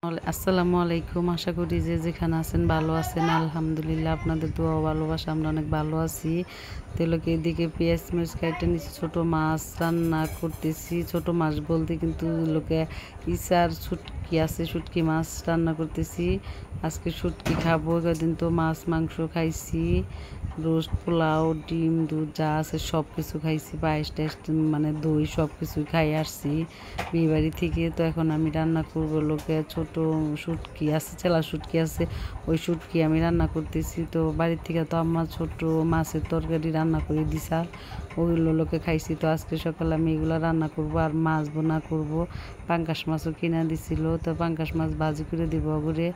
আসসালামু আলাইকুম। আশা করি যে যেখানে আছেন ভালো আছেন। আলহামদুলিল্লাহ আপনাদের দোয়া ও ভালোবাসা আমরা অনেক ভালো আছি। তেলকে এদিকে পেঁয়াজ মরিচ কাইটে নিচ্ছি, ছোটো মাছ রান্না করতেছি। ছোটো মাছ বলতে কিন্তু লোকে ইচার শুটকি আছে, শুটকি মাছ রান্না করতেছি। আজকে শুটকি খাবো, কদিন তো মাছ মাংস খাইছি, রোস্ট পোলাও ডিম দুধ যা আছে সব কিছু খাইছি, পায়েস টায়েস মানে দই সব কিছুই খাই আসছি বিয়েবাড়ি থেকে। তো এখন আমি রান্না করবো লোকে ছোট শুটকি আছে, চেলা শুটকি আছে, ওই শুটকি আমি রান্না করতেছি। তো বাড়ির থেকে তো আমার ছোট মাছের তরকারি রান্না করে দিছাল, ওইগুলো লোকে খাইছি। তো আজকে সকালে আমি এগুলো রান্না করব আর মাছ বোনা করব। পাঙ্কাশ মাছও কিনা দিছিল, তো পাঙ্কাশ মাছ ভাজি করে দিব করে।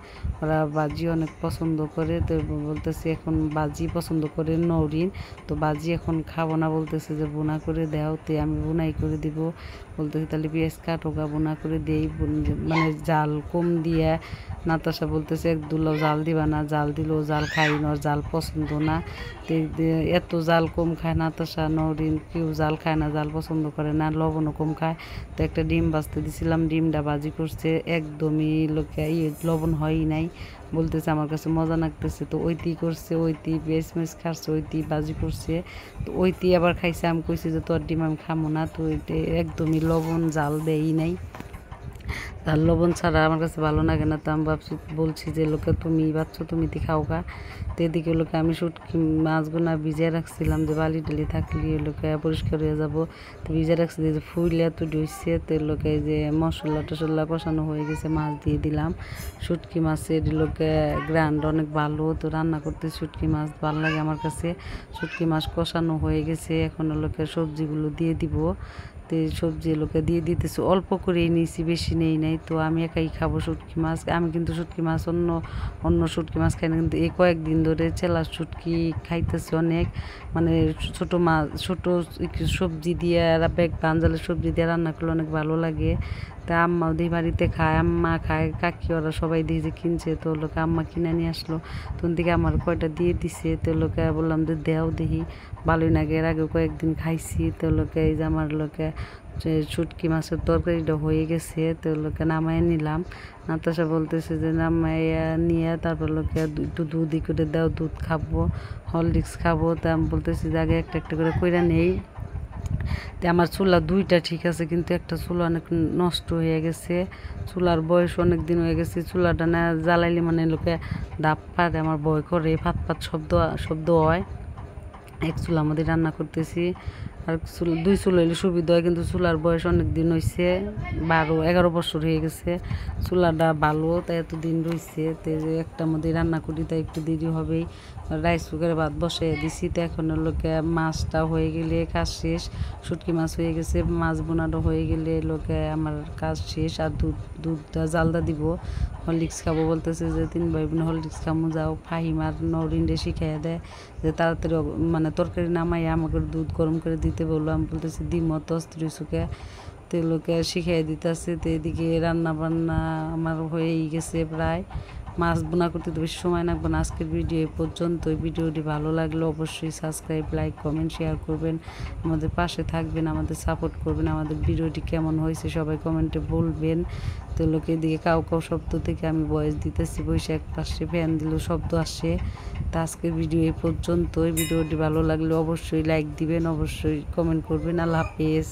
ওরা ভাজি অনেক পছন্দ করে, তো বলতেছি এখন ভাজি পছন্দ করে নৌরিন, তো ভাজি এখন খাবো না, বলতেছে যে বোনা করে দাও। তো আমি বোনাই করে দিব, বলতেছি তাহলে পেঁয়াজ কাটোকা বোনা করে দেই, মানে জাল কম দিয়ে। নাতাশা বলতেছে এক দুলাও জাল দিবা না, জাল দিলেও জাল খাই না, জাল পছন্দ না। এত জাল কম খায় নাতাশা নরিন, কেউ জাল খায় না, জাল পছন্দ করে না, লবণও কম খায়। তো একটা ডিম ভাজতে দিছিলাম, ডিমটা ভাজি করছে, একদমই লোকে লবণ হয়ই নাই, বলতেছে আমার কাছে মজা লাগতেছে। তো ওইটি করছে, ওইটি পেঁয়াজ মেস খাচ্ছে, ওইটি ভাজি করছে। তো ওইটি আবার খাইছে, আমি কইছি যে তোর ডিম আমি খামো না। তো ওইটা একদমই লবণ জাল দেয়ই নাই, আর লবণ ছাড়া আমার কাছে ভালো লাগে না। তো আমি বলছি যে লোকে তুমি বাচ্চ তুমি তি খাও গা। তো এদিকে লোকে আমি শুটকি মাছগুলো ভিজিয়ে রাখছিলাম, যে বালি টালি থাকলে লোকে পরিষ্কার হয়ে যাব। তো ভিজিয়ে রাখছি যে ফুইলে তো ডুইছে। তো লোকে যে মশলা টশলা কষানো হয়ে গেছে, মাছ দিয়ে দিলাম। শুটকি মাছের লোকে গ্রান্ড অনেক ভালো, তো রান্না করতে শুটকি মাছ ভালো লাগে আমার কাছে। শুটকি মাছ কষানো হয়ে গেছে, এখন লোকে সবজিগুলো দিয়ে দিব। তো সবজি লোকে দিয়ে দিতেছি, অল্প করেই নিয়েছি, বেশি নেই নাই। তো আমি একাই খাবো শুটকি মাছ। আমি কিন্তু শুটকি মাছ অন্য অন্য শুটকি মাছ খাই না, কিন্তু এই কয়েকদিন ধরে চেলা শুটকি খাইতেছি অনেক। মানে ছোটো মাছ, ছোটো সবজি দিয়ে বেগ বাঞ্জালের সবজি দিয়ে রান্না করলে অনেক ভালো লাগে। তা আম্মা ওদের বাড়িতে খায়, আম্মা খায়, কাকি ওরা সবাই দিয়ে যে কিনছে। তো লোকে আম্মা কিনে নিয়ে আসলো, তখন থেকে আমার কয়টা দিয়ে দিছে। তো লোকে বললাম যে দেও দেখি, ভালোই লাগে, এর আগে কয়েকদিন খাইছি। তো লোকে এই যে আমার লোকে যে শুটকি মাছের তরকারিটা হয়ে গেছে, তো লোকে নামাই নিলাম। নাতাশা বলতেছে যে নামাইয়া নিয়ে তারপর লোকে একটু দুধ করে দাও, দুধ খাবো, হরলিক্স খাবো। তা আমি বলতেছি যে আগে একটা একটা করে কইরা নেই। তো আমার চুলা দুইটা ঠিক আছে, কিন্তু একটা চুলা অনেক নষ্ট হয়ে গেছে, চুলার বয়স অনেক দিন হয়ে গেছে। চুলাটা না জ্বালাইলে মানে লোকে ডাব পারে, আমার ভয় করে, ফাত ফাত শব্দ শব্দ হয়। এক চুলা আমাদের রান্না করতেছি, আর দুই চুলা হইলে সুবিধা হয়, কিন্তু চুলার বয়স অনেক দিন হয়েছে, 12-11 বছর হয়ে গেছে। চুলাটা ভালো, তাই এতদিন রয়েছে। তো একটা মধ্যে রান্না করি, তাই একটু দেরি হবেই। রাইস কুকারে ভাত বসে দিছি। তো এখন লোকে মাছটা হয়ে গেলে কাজ শেষ, শুটকি মাছ হয়ে গেছে, মাছ বোনাটা হয়ে গেলে লোকে আমার কাজ শেষ। আর দুধটা জালদা দিব, হরলিক্স খাবো, বলতেছে যে 3 ভাই বোন হরলিক্স খামো, যাও ফাহিম আর নরিনরে শিখাইয়া দেয় যে তাড়াতাড়ি মানে তরকারি নামাইয়া আমাকে দুধ গরম করে দিতে বললো। আমি বলতেছি দিমত স্ত্রী সুখে, তো লোকে শিখাই দিতেছে। তো এদিকে রান্না বান্না আমার হয়েই গেছে প্রায়। মাছ বোনা করতে তো বেশি সময় লাগবে না। আজকের ভিডিও এই পর্যন্ত। ভিডিওটি ভালো লাগলে অবশ্যই সাবস্ক্রাইব, লাইক, কমেন্ট, শেয়ার করবেন, আমাদের পাশে থাকবেন, আমাদের সাপোর্ট করবেন। আমাদের ভিডিওটি কেমন হয়েছে সবাই কমেন্টে বলবেন। তো লোকে এদিকে কাউ কাউ শব্দ থেকে আমি ভয়েস দিতেছি, বসে এক পাশে ফ্যান দিলেও শব্দ আসে। তা আজকের ভিডিও এই পর্যন্তই। ভিডিওটি ভালো লাগলে অবশ্যই লাইক দিবেন, অবশ্যই কমেন্ট করবেন। আল্লাহ হাফেজ।